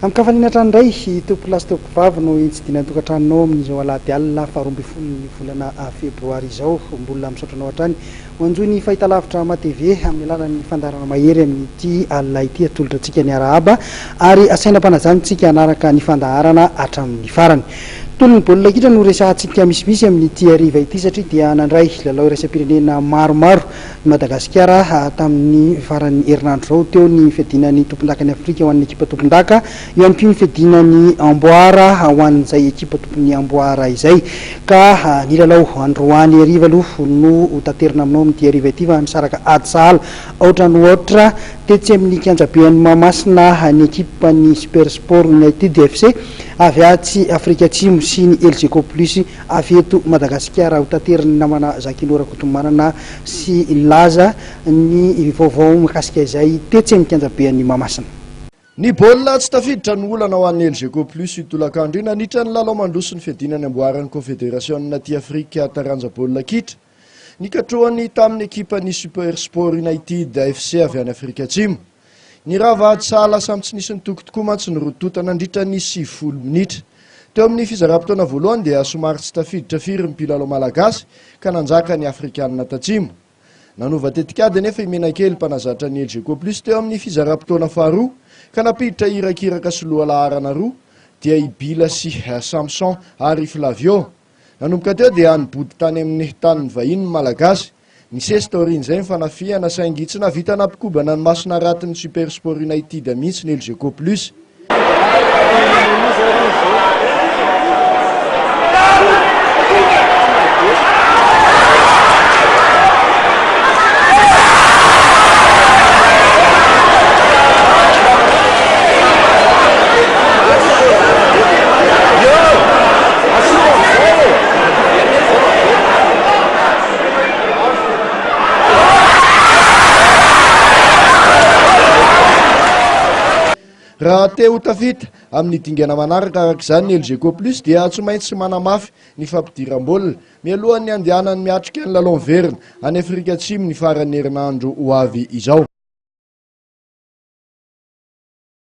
Am kafaliana tranoray tompo lasy tompo vavy no itsidina tokantranonao amin'izao alahady alina faharoa ambin'ny folo ny volana febroary izao mbola misaotranao hatrany manjo ny fahitalavitra matv amin'ny alalan'ny fandarana mahery amin'ity alina ity atolotra antsika ny arahaba ary asainam-panazanitsika anaraka ny fandaharana hatramin'ny farany. Tolony baolina kitra no resahantsika misimisy amin'ity hariva ity satria dia nandray lalao iraisam-pirenena maromaro Madagasikara tamin'ny faran'ny herinandro zao teo ny fiadinan'ny tompon-dakany Afrika ho an'ny ekipa tompon-daka eo ihany koa ny fiadinan'ny Amboara ho an'izay ekipa tompon'ny Amboara izay ka ny lalao androany hariva aloha no taterina aminao amin'ity hariva ity fa nisaraka ady sahala ohatra no ohatra tetsy amin'ny kianjabean'ny Mahamasina ny ekipa ny Super Sport United FC avy atsy Afrika Atsimo sy ny LGK Plus avy eto Madagasikara ho tateriny namana Zakinora Kotomanana sy laza ny vaovao mikasika izay tetsy amin'ny kianjabean'ny Mahamasina. Ny baolina tsy tafiditra ny olana ho an'ny LGK Plus itolakandro nandritra ny lalao mandroso ny fiadinany amboaran'ny Confédération ty Afrika taranja baolina kitra nikatroany tamin'ny ekipa ny Super Sport United FC avy any Afrika Atsimo. Ny ravady sahala samy tsy nisy nitokotoko mantsy ny rotota nandritra ny 70 minitra. Teo amin'ny fizaram-potoana voalohany dia somary tsy tafiditra firy ny mpilalao malagasy ka nanjaka ny Afrikanina tatsimo. Nanova tetikady nefa imenakely mpanazatra ny LGK Plus teo amin'ny fizaram-potoana faharoa ka napiditra irakiraka sy lohalaharana roa dia Ibila sy Samson ary Flavio. Nanomboka teo dia nibody tany amin'ny tanin'ny vahiny malagasy. Ny sestoriny izay mifanafiana saingy tsy navita nampikobana ny masina ratin'ny Super Sport United mihitsy ny LGK Plus. Raha te ho tafita amin'ny dingana manaraka araka izany ny LGK Plus dia tsy maintsy manamafy ny fampidiram-baolina mialohan'ny andehanany miatrika ny lalao verina any Afrika Atsimo ny faran'ny herinandro ho avy izao.